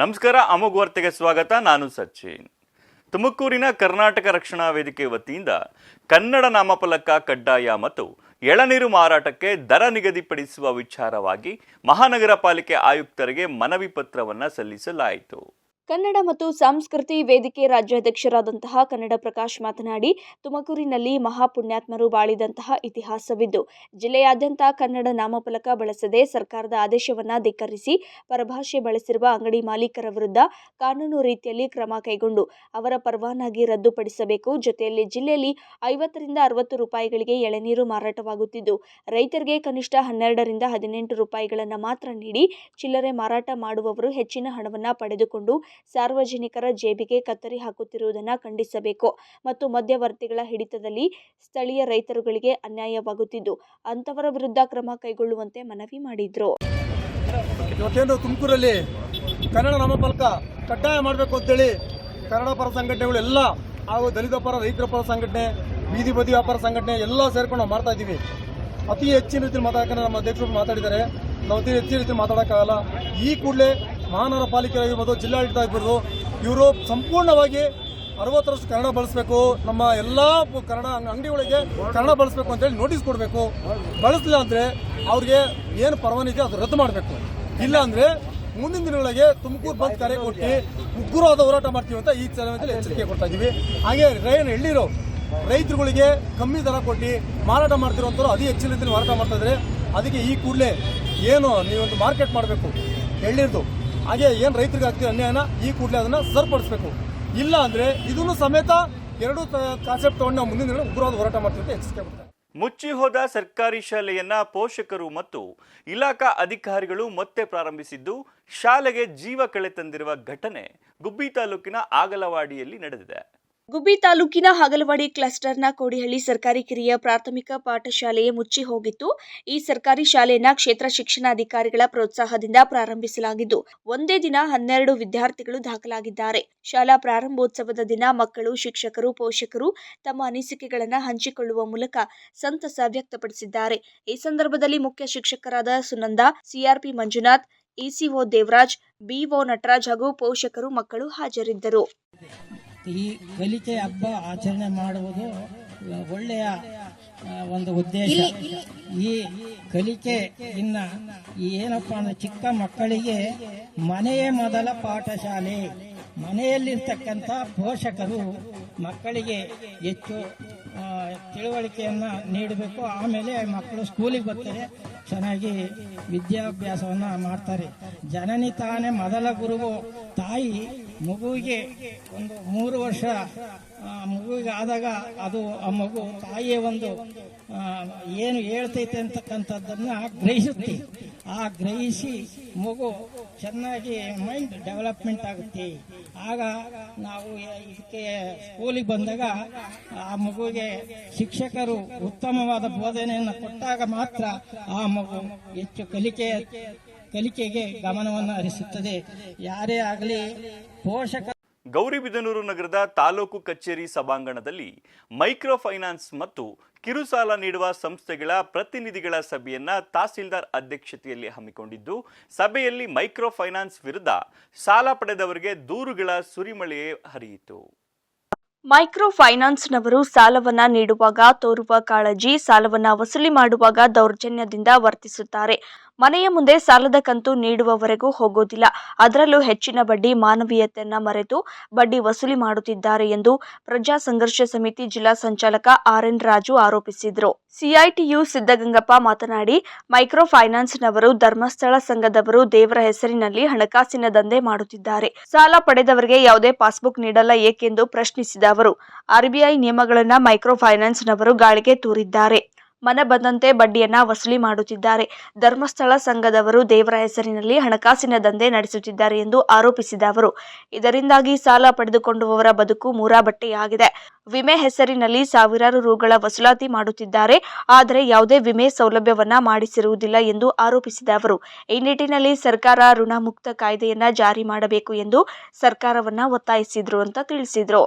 ನಮಸ್ಕಾರ, ಅಮೋಘ ವಾರ್ತೆಗೆ ಸ್ವಾಗತ. ನಾನು ಸಚಿನ್. ತುಮಕೂರಿನ ಕರ್ನಾಟಕ ರಕ್ಷಣಾ ವೇದಿಕೆ ವತಿಯಿಂದ ಕನ್ನಡ ನಾಮಫಲಕ ಕಡ್ಡಾಯ ಮತ್ತು ಎಳನೀರು ಮಾರಾಟಕ್ಕೆ ದರ ನಿಗದಿಪಡಿಸುವ ವಿಚಾರವಾಗಿ ಮಹಾನಗರ ಪಾಲಿಕೆ ಆಯುಕ್ತರಿಗೆ ಮನವಿ ಪತ್ರವನ್ನು ಸಲ್ಲಿಸಲಾಯಿತು. ಕನ್ನಡ ಮತ್ತು ಸಂಸ್ಕೃತಿ ವೇದಿಕೆ ರಾಜ್ಯಾಧ್ಯಕ್ಷರಾದಂತಹ ಕನ್ನಡ ಪ್ರಕಾಶ್ ಮಾತನಾಡಿ, ತುಮಕೂರಿನಲ್ಲಿ ಮಹಾಪುಣ್ಯಾತ್ಮರು ಬಾಳಿದಂತಹ ಇತಿಹಾಸವಿದ್ದು, ಜಿಲ್ಲೆಯಾದ್ಯಂತ ಕನ್ನಡ ನಾಮಫಲಕ ಬಳಸದೆ ಸರ್ಕಾರದ ಆದೇಶವನ್ನು ಧಿಕ್ಕರಿಸಿ ಪರಭಾಷೆ ಬಳಸಿರುವ ಅಂಗಡಿ ಮಾಲೀಕರ ವಿರುದ್ಧ ಕಾನೂನು ರೀತಿಯಲ್ಲಿ ಕ್ರಮ ಕೈಗೊಂಡು ಅವರ ಪರವಾನಗಿ ರದ್ದುಪಡಿಸಬೇಕು. ಜೊತೆಯಲ್ಲಿ ಜಿಲ್ಲೆಯಲ್ಲಿ 50ರಿಂದ 60 ರೂಪಾಯಿಗಳಿಗೆ ಎಳೆನೀರು ಮಾರಾಟವಾಗುತ್ತಿದ್ದು, ರೈತರಿಗೆ ಕನಿಷ್ಠ 12 ರಿಂದ 18 ರೂಪಾಯಿಗಳನ್ನು ಮಾತ್ರ ನೀಡಿ ಚಿಲ್ಲರೆ ಮಾರಾಟ ಮಾಡುವವರು ಹೆಚ್ಚಿನ ಹಣವನ್ನು ಪಡೆದುಕೊಂಡು ಸಾರ್ವಜನಿಕರ ಜೇಬಿಗೆ ಕತ್ತರಿ ಹಾಕುತ್ತಿರುವುದನ್ನು ಖಂಡಿಸಬೇಕು ಮತ್ತು ಮಧ್ಯವರ್ತಿಗಳ ಹಿಡಿತದಲ್ಲಿ ಸ್ಥಳೀಯ ರೈತರುಗಳಿಗೆ ಅನ್ಯಾಯವಾಗುತ್ತಿದ್ದು, ಅಂತವರ ವಿರುದ್ಧ ಕ್ರಮ ಕೈಗೊಳ್ಳುವಂತೆ ಮನವಿ ಮಾಡಿದ್ರು. ಇವತ್ತೇನು ತುಮಕೂರಲ್ಲಿ ಕನ್ನಡ ನಾಮಫಲಕ ಕಡ್ಡಾಯ ಮಾಡಬೇಕು ಅಂತೇಳಿ ಕನ್ನಡ ಪರ ಸಂಘಟನೆಗಳು ಎಲ್ಲ ಹಾಗೂ ದಲಿತ ಪರ, ರೈತರ ಪರ ಸಂಘಟನೆ, ಬೀದಿ ಬದಿ ವ್ಯಾಪಾರ ಸಂಘಟನೆ ಎಲ್ಲ ಸೇರ್ಕೊಂಡು ನಾವು ಮಾಡ್ತಾ ಇದ್ದೀವಿ. ಅತಿ ಹೆಚ್ಚಿನ ರೀತಿಯಲ್ಲಿ ಮಾತಾಡೋಕೆ ನಮ್ಮ ಅಧ್ಯಕ್ಷರು ಮಾತಾಡಿದ್ದಾರೆ. ನಾವು ಅತಿ ಹೆಚ್ಚಿನ ರೀತಿಯಲ್ಲಿ ಮಾತಾಡೋಕ್ಕಾಗಲ್ಲ. ಈ ಕೂಡಲೇ ಮಹಾನಗರ ಪಾಲಿಕೆ ಆಗಿರ್ಬೋದು, ಜಿಲ್ಲಾಡಳಿತ ಆಗಿರ್ಬೋದು, ಇವರು ಸಂಪೂರ್ಣವಾಗಿ 60 ಕನ್ನಡ ಬಳಸಬೇಕು, ನಮ್ಮ ಎಲ್ಲ ಕನ್ನಡ ಅಂಗಡಿಗಳಿಗೆ ಕನ್ನಡ ಬಳಸಬೇಕು ಅಂತೇಳಿ ನೋಟಿಸ್ ಕೊಡಬೇಕು. ಬಳಸಲಿಲ್ಲ ಅಂದರೆ ಅವ್ರಿಗೆ ಏನು ಪರವಾನಗಿ ಅದು ರದ್ದು ಮಾಡಬೇಕು. ಇಲ್ಲ ಅಂದರೆ ಮುಂದಿನ ದಿನಗಳಿಗೆ ತುಮಕೂರು ಬಂದ್ ಕರೆ ಕೊಟ್ಟು ಉಗ್ರವಾದ ಹೋರಾಟ ಮಾಡ್ತೀವಿ ಅಂತ ಈ ಸಮಯದಲ್ಲಿ ಎಚ್ಚರಿಕೆ ಕೊಡ್ತಾ ಇದ್ದೀವಿ. ಹಾಗೆ ಎಳ್ಳಿರೋ ರೈತರುಗಳಿಗೆ ಕಮ್ಮಿ ದರ ಕೊಟ್ಟು ಮಾರಾಟ ಮಾಡ್ತಿರೋಂಥವ್ರು ಅತಿ ಹೆಚ್ಚಿನ ರೀತಿಯಲ್ಲಿ ಮಾರಾಟ ಮಾಡ್ತಾ ಇದ್ದಾರೆ. ಅದಕ್ಕೆ ಈ ಕೂಡಲೇ ಏನು ನೀವೊಂದು ಮಾರ್ಕೆಟ್ ಮಾಡಬೇಕು ಎಳ್ಳಿರ್ದು, ಹಾಗೆ ಏನು ರೈತರಿಗೆ ಆಗ್ತಿರೋ ಅನ್ಯಾಯನ ಈ ಕೂಡಲೇ ಅದನ್ನು ಸರಿಪಡಿಸಬೇಕು. ಇಲ್ಲ ಅಂದರೆ ಇದನ್ನು ಸಮೇತ ಎರಡು ಕಾನ್ಸೆಪ್ಟ್ ತಗೊಂಡು ನಾವು ಮುಂದಿನ ದಿನ ಉಗ್ರವಾದ ಹೋರಾಟ ಮಾಡ್ತೀವಿ ಅಂತ ಎಚ್ಚರಿಕೆ ಕೊಡ್ತಾರೆ. ಮುಚ್ಚಿ ಹೋದ ಸರ್ಕಾರಿ ಶಾಲೆಯನ್ನ ಪೋಷಕರು ಮತ್ತು ಇಲಾಖಾ ಅಧಿಕಾರಿಗಳು ಮತ್ತೆ ಪ್ರಾರಂಭಿಸಿದ್ದು, ಶಾಲೆಗೆ ಜೀವ ಕಳೆ ತಂದಿರುವ ಘಟನೆ ಗುಬ್ಬಿ ತಾಲೂಕಿನ ಆಗಲವಾಡಿಯಲ್ಲಿ ನಡೆದಿದೆ. ಗುಬ್ಬಿ ತಾಲೂಕಿನ ಹಾಗಲವಾಡಿ ಕ್ಲಸ್ಟರ್ನ ಕೋಡಿಹಳ್ಳಿ ಸರ್ಕಾರಿ ಕಿರಿಯ ಪ್ರಾಥಮಿಕ ಪಾಠಶಾಲೆಯೇ ಮುಚ್ಚಿ ಹೋಗಿತ್ತು. ಈ ಸರ್ಕಾರಿ ಶಾಲೆಯನ್ನ ಕ್ಷೇತ್ರ ಶಿಕ್ಷಣಾಧಿಕಾರಿಗಳ ಪ್ರೋತ್ಸಾಹದಿಂದ ಪ್ರಾರಂಭಿಸಲಾಗಿದ್ದು, ಒಂದೇ ದಿನ 12 ವಿದ್ಯಾರ್ಥಿಗಳು ದಾಖಲಾಗಿದ್ದಾರೆ. ಶಾಲಾ ಪ್ರಾರಂಭೋತ್ಸವದ ದಿನ ಮಕ್ಕಳು, ಶಿಕ್ಷಕರು, ಪೋಷಕರು ತಮ್ಮ ಅನಿಸಿಕೆಗಳನ್ನು ಹಂಚಿಕೊಳ್ಳುವ ಮೂಲಕ ಸಂತಸ ವ್ಯಕ್ತಪಡಿಸಿದ್ದಾರೆ. ಈ ಸಂದರ್ಭದಲ್ಲಿ ಮುಖ್ಯ ಶಿಕ್ಷಕರಾದ Sunanda, CRP Manjunath, ECO Devaraj, BO Nataraj ಹಾಗೂ ಪೋಷಕರು, ಮಕ್ಕಳು ಹಾಜರಿದ್ದರು. ಈ ಕಲಿಕೆ ಹಬ್ಬ ಆಚರಣೆ ಮಾಡುವುದು ಒಳ್ಳೆಯ ಒಂದು ಉದ್ದೇಶ. ಈ ಕಲಿಕೆ ಇನ್ನ ಏನಪ್ಪ ಅಂದ್ರೆ ಚಿಕ್ಕ ಮಕ್ಕಳಿಗೆ ಮನೆಯೇ ಮೊದಲ ಪಾಠಶಾಲೆ. ಮನೆಯಲ್ಲಿರ್ತಕ್ಕಂಥ ಪೋಷಕರು ಮಕ್ಕಳಿಗೆ ಹೆಚ್ಚು ತಿಳುವಳಿಕೆಯನ್ನು ನೀಡಬೇಕು. ಆಮೇಲೆ ಮಕ್ಕಳು ಸ್ಕೂಲಿಗೆ ಬರ್ತಾರೆ, ಚೆನ್ನಾಗಿ ವಿದ್ಯಾಭ್ಯಾಸವನ್ನು ಮಾಡ್ತಾರೆ. ಜನನಿ ತಾನೇ ಮೊದಲ ಗುರುವು. ತಾಯಿ ಮಗುವಿಗೆ ಒಂದು 3 ವರ್ಷ ಮಗುವಿಗೆ ಆದಾಗ ಅದು ಆ ಮಗು ತಾಯಿಯ ಒಂದು ಏನು ಹೇಳ್ತೈತೆ ಅಂತಕ್ಕಂಥದ್ದನ್ನು ಗ್ರಹಿಸುತ್ತೆ. ಆ ಗ್ರಹಿಸಿ ಮಗು ಚೆನ್ನಾಗಿ ಮೈಂಡ್ ಡೆವಲಪ್ಮೆಂಟ್ ಆಗುತ್ತೆ. ಆಗ ನಾವು ಇದಕ್ಕೆ ಸ್ಕೂಲಿಗೆ ಬಂದಾಗ ಆ ಮಗುವಿಗೆ ಶಿಕ್ಷಕರು ಉತ್ತಮವಾದ ಬೋಧನೆಯನ್ನು ಕೊಟ್ಟಾಗ ಮಾತ್ರ ಆ ಮಗು ಹೆಚ್ಚು ಕಲಿಕೆಗೆ ಗಮನವನ್ನು ಹರಿಸುತ್ತದೆ. ಯಾರೇ ಆಗಲಿ ಪೋಷಕ. ಗೌರಿಬಿದನೂರು ನಗರದ ತಾಲೂಕು ಕಚೇರಿ ಸಭಾಂಗಣದಲ್ಲಿ ಮೈಕ್ರೋ ಫೈನಾನ್ಸ್ ಮತ್ತು ಕಿರುಸಾಲ ನೀಡುವ ಸಂಸ್ಥೆಗಳ ಪ್ರತಿನಿಧಿಗಳ ಸಭೆಯನ್ನ ತಹಸೀಲ್ದಾರ್ ಅಧ್ಯಕ್ಷತೆಯಲ್ಲಿ ಹಮ್ಮಿಕೊಂಡಿದ್ದು, ಸಭೆಯಲ್ಲಿ ಮೈಕ್ರೋ ಫೈನಾನ್ಸ್ ವಿರುದ್ಧ ಸಾಲ ಪಡೆದವರಿಗೆ ದೂರುಗಳ ಸುರಿಮಳೆಯೇ ಹರಿಯಿತು. ಮೈಕ್ರೋ ಫೈನಾನ್ಸ್ನವರು ಸಾಲವನ್ನ ನೀಡುವಾಗ ತೋರುವ ಕಾಳಜಿ, ಸಾಲವನ್ನ ವಸೂಲಿ ಮಾಡುವಾಗ ದೌರ್ಜನ್ಯದಿಂದ ವರ್ತಿಸುತ್ತಾರೆ. ಮನೆಯ ಮುಂದೆ ಸಾಲದ ಕಂತು ನೀಡುವವರೆಗೂ ಹೋಗೋದಿಲ್ಲ. ಅದರಲ್ಲೂ ಹೆಚ್ಚಿನ ಬಡ್ಡಿ, ಮಾನವೀಯತೆಯನ್ನ ಮರೆತು ಬಡ್ಡಿ ವಸೂಲಿ ಮಾಡುತ್ತಿದ್ದಾರೆ ಎಂದು ಪ್ರಜಾ ಸಂಘರ್ಷ ಸಮಿತಿ ಜಿಲ್ಲಾ ಸಂಚಾಲಕ RN ರಾಜು ಆರೋಪಿಸಿದರು. ಸಿಐಟಿಯು ಸಿದ್ದಗಂಗಪ್ಪ ಮಾತನಾಡಿ, ಮೈಕ್ರೋ ಫೈನಾನ್ಸ್ನವರು ಧರ್ಮಸ್ಥಳ ಸಂಘದವರು ದೇವರ ಹೆಸರಿನಲ್ಲಿ ಹಣಕಾಸಿನ ದಂಧೆ ಮಾಡುತ್ತಿದ್ದಾರೆ. ಸಾಲ ಪಡೆದವರಿಗೆ ಯಾವುದೇ ಪಾಸ್ಬುಕ್ ನೀಡಲ್ಲ ಏಕೆಂದು ಪ್ರಶ್ನಿಸಿದ ಅವರು, RBI ನಿಯಮಗಳನ್ನ ಮೈಕ್ರೋ ಫೈನಾನ್ಸ್ನವರು ಗಾಳಿಗೆ ತೂರಿದ್ದಾರೆ. ಮನ ಬಂದಂತೆ ಬಡ್ಡಿಯನ್ನ ವಸೂಲಿ ಮಾಡುತ್ತಿದ್ದಾರೆ. ಧರ್ಮಸ್ಥಳ ಸಂಘದವರು ದೇವರ ಹೆಸರಿನಲ್ಲಿ ಹಣಕಾಸಿನ ದಂಧೆ ನಡೆಸುತ್ತಿದ್ದಾರೆ ಎಂದು ಆರೋಪಿಸಿದ ಅವರು, ಇದರಿಂದಾಗಿ ಸಾಲ ಪಡೆದುಕೊಂಡವರ ಬದುಕು ಮೂರಾಬಟ್ಟೆಯಾಗಿದೆ. ವಿಮೆ ಹೆಸರಿನಲ್ಲಿ ಸಾವಿರಾರು ರುಗಳ ವಸೂಲಾತಿ ಮಾಡುತ್ತಿದ್ದಾರೆ. ಆದರೆ ಯಾವುದೇ ವಿಮೆ ಸೌಲಭ್ಯವನ್ನ ಮಾಡಿಸಿರುವುದಿಲ್ಲ ಎಂದು ಆರೋಪಿಸಿದ ಅವರು, ಈ ನಿಟ್ಟಿನಲ್ಲಿ ಸರ್ಕಾರ ಋಣಮುಕ್ತ ಕಾಯ್ದೆಯನ್ನ ಜಾರಿ ಮಾಡಬೇಕು ಎಂದು ಸರ್ಕಾರವನ್ನ ಒತ್ತಾಯಿಸಿದ್ರು ಅಂತ ತಿಳಿಸಿದ್ರು.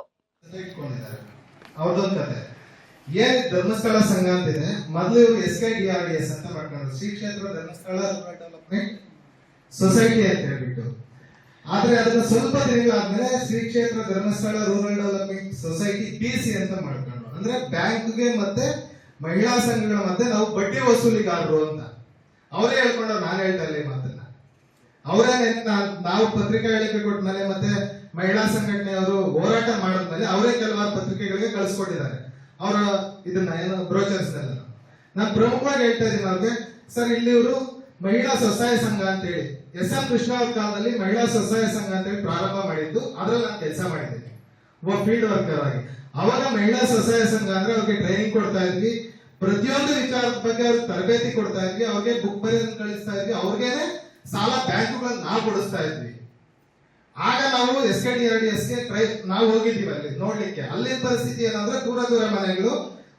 ಏನ್ ಧರ್ಮಸ್ಥಳ ಸಂಘ ಅಂತಿದೆ, ಮೊದಲು ಇವರು SKDRDS ಅಂತ ಮಾಡ್ಕೊಂಡ್ರು, ಶ್ರೀ ಕ್ಷೇತ್ರ ಧರ್ಮಸ್ಥಳ ಡೆವಲಪ್ಮೆಂಟ್ ಸೊಸೈಟಿ ಅಂತ ಹೇಳ್ಬಿಟ್ಟು. ಆದ್ರೆ ಅದನ್ನ ಸ್ವಲ್ಪ ದಿನಗಳಾದ್ಮೇಲೆ ಶ್ರೀ ಕ್ಷೇತ್ರ Dharmasthala rural development society PC ಅಂತ ಮಾಡ್ಕೊಂಡು, ಅಂದ್ರೆ ಬ್ಯಾಂಕ್ಗೆ ಮತ್ತೆ ಮಹಿಳಾ ಸಂಘಗಳ ಮಧ್ಯೆ ನಾವು ಬಡ್ಡಿ ವಸೂಲಿಗಾರರು ಅಂತ ಅವರೇ ಹೇಳ್ಕೊಂಡವ್ರು. ನಾನು ಹೇಳ್ತಾ ಇಲ್ಲ ಈ ಮಾತನ್ನ, ಅವರೇ ನಾವು ಪತ್ರಿಕಾ ಹೇಳಿಕೆ ಕೊಟ್ಮೇಲೆ ಮತ್ತೆ ಮಹಿಳಾ ಸಂಘಟನೆಯವರು ಹೋರಾಟ ಮಾಡಿದ್ಮೇಲೆ ಅವರೇ ಕೆಲವಾರು ಪತ್ರಿಕೆಗಳಿಗೆ ಕಳಿಸ್ಕೊಟ್ಟಿದ್ದಾರೆ ಅವರ ಇದನ್ನ ಏನು ಬ್ರೋಚರ್ಸ್ ನೆಲ್ಲ. ನಾನು ಪ್ರಮುಖವಾಗಿ ಹೇಳ್ತಾ ಇದ್ದೀನಿ ಅವ್ರಿಗೆ, ಸರ್ ಇಲ್ಲಿ ಇವರು ಮಹಿಳಾ ಸ್ವಸಹಾಯ ಸಂಘ ಅಂತ ಹೇಳಿ SM ಕೃಷ್ಣ ಅವ್ರ ಕಾಲದಲ್ಲಿ ಮಹಿಳಾ ಸ್ವಸಹಾಯ ಸಂಘ ಅಂತ ಹೇಳಿ ಪ್ರಾರಂಭ ಮಾಡಿದ್ದು, ಅದ್ರಲ್ಲಿ ನಾನು ಕೆಲಸ ಮಾಡಿದ್ದೀನಿ ಒಬ್ಬ ಫೀಲ್ಡ್ ವರ್ಕರ್ ಆಗಿ. ಅವಾಗ ಮಹಿಳಾ ಸ್ವಸಹಾಯ ಸಂಘ ಅಂದ್ರೆ ಅವ್ರಿಗೆ ಟ್ರೈನಿಂಗ್ ಕೊಡ್ತಾ ಇದ್ವಿ, ಪ್ರತಿಯೊಂದು ವಿಚಾರದ ಬಗ್ಗೆ ಅವ್ರಿಗೆ ತರಬೇತಿ ಕೊಡ್ತಾ ಇದ್ವಿ, ಅವ್ರಿಗೆ ಬುಕ್ ಬರೆಯೋದನ್ನ ಕಳಿಸ್ತಾ ಇದ್ವಿ, ಅವ್ರಿಗೇನೆ ಸಾಲ ಬ್ಯಾಂಕುಗಳನ್ನ ನಾವು ಕೊಡಿಸ್ತಾ ಇದ್ವಿ. ಆಗ ನಾವು SKDRDSಗೆ ನಾವು ಹೋಗಿದ್ದೀವಿ ಅಲ್ಲಿ ನೋಡ್ಲಿಕ್ಕೆ. ಅಲ್ಲಿನ ಪರಿಸ್ಥಿತಿ ಏನಂದ್ರೆ ದೂರ ದೂರ ಮನೆಗಳು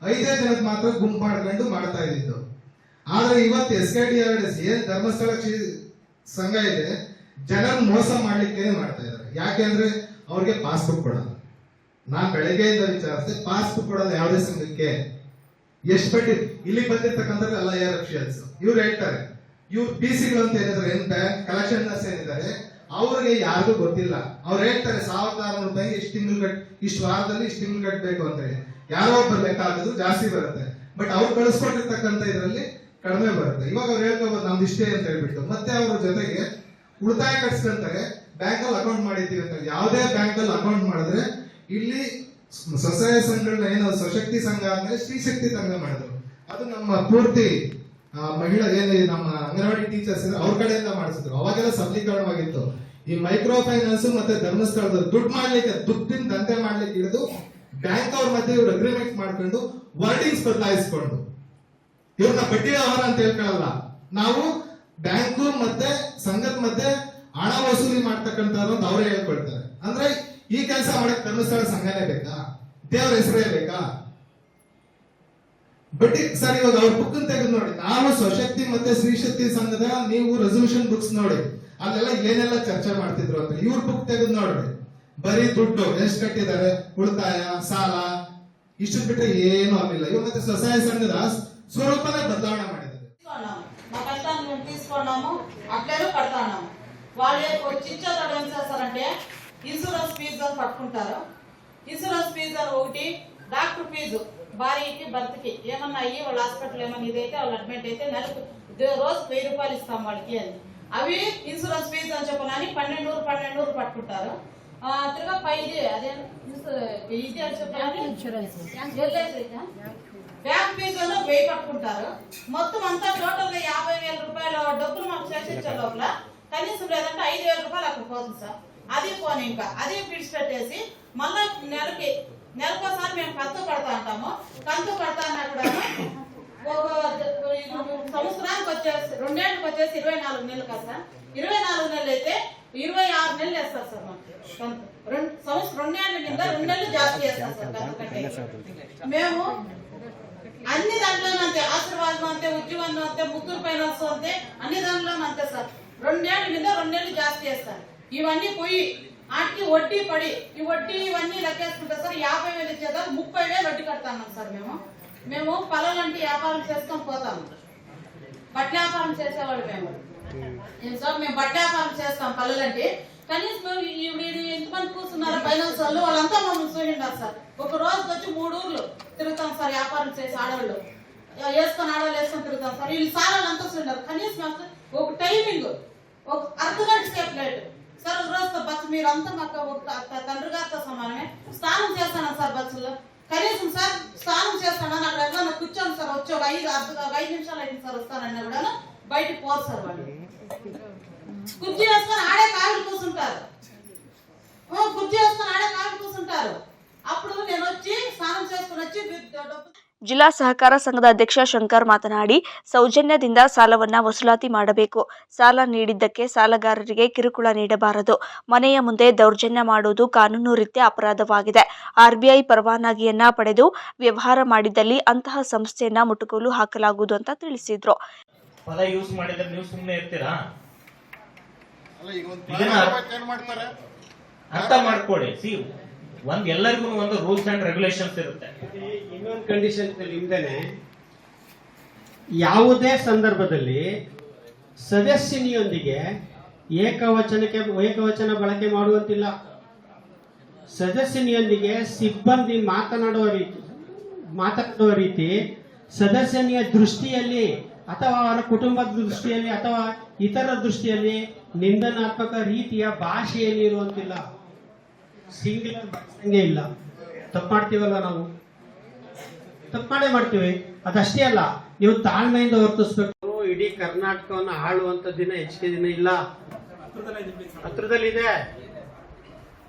5 ಜನಕ್ಕೆ ಮಾತ್ರ ಗುಂಪು ಮಾಡ್ಕೊಂಡು ಮಾಡ್ತಾ ಇದ್ದಿದ್ದು. ಆದ್ರೆ ಇವತ್ತು SKDRDS ಏನ್ ಧರ್ಮಸ್ಥಳ ಸಂಘ ಇದೆ, ಜನರ ಮೋಸ ಮಾಡ್ಲಿಕ್ಕೆ ಮಾಡ್ತಾ ಇದ್ದಾರೆ. ಯಾಕೆಂದ್ರೆ ಅವ್ರಿಗೆ ಪಾಸ್ಬುಕ್ ಕೊಡೋದು. ನಾನ್ ಬೆಳಗ್ಗೆಯಿಂದ ವಿಚಾರಿಸಿದೆ, ಪಾಸ್ಬುಕ್ ಕೊಡೋದು ಯಾವುದೇ ಸಂಘಕ್ಕೆ, ಎಷ್ಟು ಬಡ್ಡಿ ಇಲ್ಲಿ ಬಂದಿರ್ತಕ್ಕಂಥ ಎಲ್ಲ ARFCs ಇವ್ರು ಹೇಳ್ತಾರೆ, ಇವ್ರು PCಗಳು ಅಂತ ಏನಿದ್ದಾರೆ, ಏನ್ ಬ್ಯಾಂಕ್ ಕಲೆಕ್ಷನರ್ಸ್ ಏನಿದ್ದಾರೆ ಅವ್ರಿಗೆ ಯಾರಿಗೂ ಗೊತ್ತಿಲ್ಲ. ಅವ್ರು ಹೇಳ್ತಾರೆ 1600 ರೂಪಾಯಿ ಇಷ್ಟು ತಿಂಗಳು ಇಷ್ಟು ವಾರದಲ್ಲಿ ಇಷ್ಟು ತಿಂಗಳು ಕಟ್ಟಬೇಕು ಅಂತ ಹೇಳಿ. ಯಾರೋ ಒಬ್ಬರು ಲೆಕ್ಕ ಹಾಕಿದ್ರು ಜಾಸ್ತಿ ಬರುತ್ತೆ, ಬಟ್ ಅವ್ರು ಕಳಿಸ್ಕೊಟ್ಟಿರ್ತಕ್ಕಂಥ ಇದರಲ್ಲಿ ಕಡಿಮೆ ಬರುತ್ತೆ. ಇವಾಗ ಅವ್ರು ಹೇಳ್ಕೋಬಹುದು ನಮ್ದು ಇಷ್ಟೇ ಅಂತ ಹೇಳ್ಬಿಟ್ಟು, ಮತ್ತೆ ಅವ್ರ ಜೊತೆಗೆ ಉಳಿತಾಯ ಕಟ್ಸ್ಕೊಂತಾರೆ, ಬ್ಯಾಂಕ್ ಅಲ್ಲಿ ಅಕೌಂಟ್ ಮಾಡಿದ್ದೀವಿ ಅಂತ. ಯಾವುದೇ ಬ್ಯಾಂಕ್ ಅಲ್ಲಿ ಅಕೌಂಟ್ ಮಾಡಿದ್ರೆ ಇಲ್ಲಿ ಸ್ವಸಹಾಯ ಸಂಘಗಳನ್ನ ಏನು ಸ್ವಶಕ್ತಿ ಸಂಘ ಆದ್ಮೇಲೆ ಸ್ತ್ರೀ ಶಕ್ತಿ ಸಂಘ ಮಾಡಿದ್ರು. ಅದು ನಮ್ಮ ಪೂರ್ತಿ ಮಹಿಳಾ ಏನು ನಮ್ಮ ಅಂಗನವಾಡಿ ಟೀಚರ್ಸ್ ಇದ್ರೆ ಅವ್ರ ಕಡೆಯಿಂದ ಮಾಡಿಸಿದ್ರು. ಅವಾಗೆಲ್ಲ ಸಬಲೀಕರಣವಾಗಿತ್ತು. ಈ ಮೈಕ್ರೋ ಫೈನಾನ್ಸ್ ಮತ್ತೆ ಧರ್ಮಸ್ಥಳದ ದುಡ್ಡು ಮಾಡ್ಲಿಕ್ಕೆ, ದುಡ್ಡಿನ ದಂಧೆ ಮಾಡ್ಲಿಕ್ಕೆ ಹಿಡಿದು ಬ್ಯಾಂಕ್ ಅವ್ರ ಮಧ್ಯೆ ಇವ್ರು ಅಗ್ರಿಮೆಂಟ್ ಮಾಡ್ಕೊಂಡು ವರ್ಡಿಂಗ್ಸ್ ಬದಲಾಯಿಸ್ಕೊಂಡು ಇವ್ರನ್ನ ಬಡ್ಡಿ ವ್ಯವಹಾರ ಅಂತ ಹೇಳ್ಕೊಳ್ಳಲ್ಲ. ನಾವು ಬ್ಯಾಂಕು ಮತ್ತೆ ಸಂಘದ ಮಧ್ಯೆ ಹಣ ವಸೂಲಿ ಮಾಡ್ತಕ್ಕಂಥವ್ರು ಅಂತ ಅವರೇ ಹೇಳ್ಕೊಳ್ತಾರೆ. ಅಂದ್ರೆ ಈ ಕೆಲಸ ಮಾಡಕ್ ಧರ್ಮಸ್ಥಳ ಸಂಘನೇ ಬೇಕಾ, ದೇವರ ಹೆಸರೇ ಬೇಕಾ? ಬಡ್ಡಿ ಸರ್ ಇವಾಗ ಅವ್ರ ಬುಕ್ ತೆಗೆದು ನೋಡಿ, ನಾವು ಸ್ವಶಕ್ತಿ ಮತ್ತೆ ಸ್ತ್ರೀ ಶಕ್ತಿ ಸಂಘದ ನೀವು ರೆಸಲ್ಯೂಷನ್ ಬುಕ್ಸ್ ನೋಡಿ, ಅಲ್ಲೆಲ್ಲ ಏನೆಲ್ಲ ಚರ್ಚೆ ಮಾಡ್ತಿದ್ರು ಅಂತ. ಇವ್ರ ಬುಕ್ ತೆಗೆದು ನೋಡ್ರಿ, ಬರೀ ದುಡ್ಡು ಎಷ್ಟು ಕಟ್ಟಿದ್ದಾರೆ, ಉಳಿತಾಯ, ಸಾಲ, ಇಷ್ಟು ಬಿಟ್ರೆ ಏನು ಆಗಿಲ್ಲ. ಇವಾಗ ಮತ್ತೆ ಸ್ವಸಹಾಯ సంఘದ స్వరూపమే బదలావణ ಮಾಡಿದ್ದಾರೆ. మా కష్టాన్ని మేము తీసుకున్నాము, అట్లనే కడతాము. వాళ్ళు చిచ్చోళ్ళు ఏం చేస్తారంటే ఇన్సూరెన్స్ ఫీజు అని పట్టుకుంటారు. ఇన్సూరెన్స్ ఫీజు అని ఒకటి, డాక్టర్ ఫీజు భార్యకి భర్తకి ఏమన్నా అయ్యి వాళ్ళ హాస్పిటల్ ఏమన్నా ఇదైతే వాళ్ళు అడ్మిట్ అయితే నెలకు రోజు 1000 రూపాయలు ఇస్తాం వాళ్ళకి అని. అవి ఇన్సూరెన్స్ ఫీజు అని చెప్పనని 1200 పట్టుకుంటారు. తిరగా పైది అదే ఇది అని చెప్పి బ్యాంక్ ఫీజు 1000 పట్టుకుంటారు. మొత్తం అంతా టోటల్ గా 50,000 రూపాయల డబ్బులు మాకు చేసించే లోపల కనీసం లేదంటే 5,000 రూపాయలు అక్కడ పోతుంది సార్. అది పోనీ ఇంకా అది విడిచిపెట్టేసి మళ్ళా నెలకోసారి మేము కంతు కడతా అంటాము. కంతు కడతా అన్నా కూడా సంవత్సరానికి వచ్చేసి 2 ఏళ్ళకి వచ్చేసి 24 నెలలు కదా సార్. 24 నెలలు అయితే 26 నెలలు వేస్తారు సార్ మాకు కంతు. సంవత్సరం 2 ఏళ్ళ మీద 2 నెలలు జాస్తి వేస్తారు సార్ కంతు కంటే. మేము అన్ని దాంట్లోనూ అంతే, ఆశీర్వాదం అంతే, ఉద్యోగంలో అంతే, ముత్తూరు ఫైనాన్స్ అంతే, అన్ని దాంట్లోనూ అంతే సార్. 2 ఏళ్ళ మీద 2 నెలలు జాస్తి వేస్తారు. ఇవన్నీ పోయి ఆటికి వడ్డీ పడి ఈ వడ్డీ ఇవన్నీ లెక్కేసుకుంటే సార్ 50,000 ఇచ్చేదాకా 30,000 వడ్డీ కడతాం సార్. మేము పొలాలంటే వ్యాపారం చేసుకొని పోతాము. బట్టల వ్యాపారం చేసేవాళ్ళు మేము సార్. మేము బట్టల వ్యాపారం చేస్తాం పల్లెలంటే. కనీసం ఎంతమంది కూర్చున్నారు ఫైనాన్స్ వాళ్ళు, వాళ్ళంతా మమ్మల్ని చూడండి సార్. ఒక రోజుకి వచ్చి 3 ఊర్లు తిరుగుతాం సార్ వ్యాపారం చేసి. ఆడవాళ్ళు వేసుకొని ఆడవాళ్ళు వేసుకొని తిరుగుతాం సార్. వీళ్ళు సారాలు అంతా చూడారు. కనీసం ఒక టైమింగ్ ఒక అర్ధగంట సేపు లేట్ సార్. ఒక రోజుతో బస్సు మీరంతా మాకు తండ్రి గారితో సమానమే. స్నానం చేస్తాను సార్ బస్సులో. కనీసం సార్ స్నానం చేస్తానని అక్కడ ఎవరైనా కూర్చోండి సార్, వచ్చి ఒక 5 నిమిషాలు అయింది సార్ వస్తానన్నా కూడా బయటకు పోరు సార్. వాళ్ళు కుర్చీ వేసుకొని ఆడే కావిడి కూర్చుంటారు. కుర్చీ వేసుకొని ఆడే కావిడి కూర్చుంటారు. అప్పుడు నేను వచ్చి స్నానం చేసుకుని వచ్చి ಜಿಲ್ಲಾ ಸಹಕಾರ ಸಂಘದ ಅಧ್ಯಕ್ಷ ಶಂಕರ್ ಮಾತನಾಡಿ, ಸೌಜನ್ಯದಿಂದ ಸಾಲವನ್ನ ವಸೂಲಾತಿ ಮಾಡಬೇಕು. ಸಾಲ ನೀಡಿದ್ದಕ್ಕೆ ಸಾಲಗಾರರಿಗೆ ಕಿರುಕುಳ ನೀಡಬಾರದು. ಮನೆಯ ಮುಂದೆ ದೌರ್ಜನ್ಯ ಮಾಡುವುದು ಕಾನೂನು ರೀತ್ಯ ಅಪರಾಧವಾಗಿದೆ. RBI ಪರವಾನಗಿಯನ್ನ ಪಡೆದು ವ್ಯವಹಾರ ಮಾಡಿದ್ದಲ್ಲಿ ಅಂತಹ ಸಂಸ್ಥೆಯನ್ನ ಮುಟ್ಟುಗೋಲು ಹಾಕಲಾಗುವುದು ಅಂತ ತಿಳಿಸಿದ್ರು. ಪದ ಯೂಸ್ ಮಾಡಿದ್ರೆ ನೀವು ಸುಮ್ಮನೆ ಇರ್ತೀರಾ? ಅರ್ಥ ಮಾಡ್ಕೊಳ್ಳಿ. ಎಲ್ಲರಿಗೂ ಒಂದು ರೂಲ್ಸ್ ಅಂಡ್ ರೆಗ್ಯುಲೇಷನ್ಸ್ ಇರುತ್ತೆ. ಇನ್ನೊಂದು ಕಂಡೀಷನ್ ಇಲ್ಲದೇನೆ ಯಾವುದೇ ಸಂದರ್ಭದಲ್ಲಿ ಸದಸ್ಯನಿಯೊಂದಿಗೆ ಏಕವಚನ ಬಳಕೆ ಮಾಡುವಂತಿಲ್ಲ. ಸದಸ್ಯನಿಯೊಂದಿಗೆ ಸಿಬ್ಬಂದಿ ಮಾತನಾಡುವ ರೀತಿ ಸದಸ್ಯನಿಯ ದೃಷ್ಟಿಯಲ್ಲಿ ಅಥವಾ ಅವರ ಕುಟುಂಬದ ದೃಷ್ಟಿಯಲ್ಲಿ ಅಥವಾ ಇತರ ದೃಷ್ಟಿಯಲ್ಲಿ ನಿಂದನಾತ್ಮಕ ರೀತಿಯ ಭಾಷೆಯಲ್ಲಿ ಇರುವಂತಿಲ್ಲ. ಸಿಂಗ್ಯುಲರ್ ಬಳಸಂಗೆ ಇಲ್ಲ. ತಪ್ಪು ಮಾಡ್ತೀವಲ್ಲ, ನಾವು ತಪ್ಪು ಮಾಡೇ ಮಾಡ್ತೀವಿ. ಅದಷ್ಟೇ ಅಲ್ಲ, ನೀವು ತಾಳ್ಮೆಯಿಂದ ವರ್ತಿಸ್ಬೇಕು. ಇಡೀ ಕರ್ನಾಟಕವನ್ನು ಆಳುವಂತ ದಿನ ಹೆಚ್ಚಿಗೆ ದಿನ ಇಲ್ಲ, ಹತ್ರದಲ್ಲಿದೆ.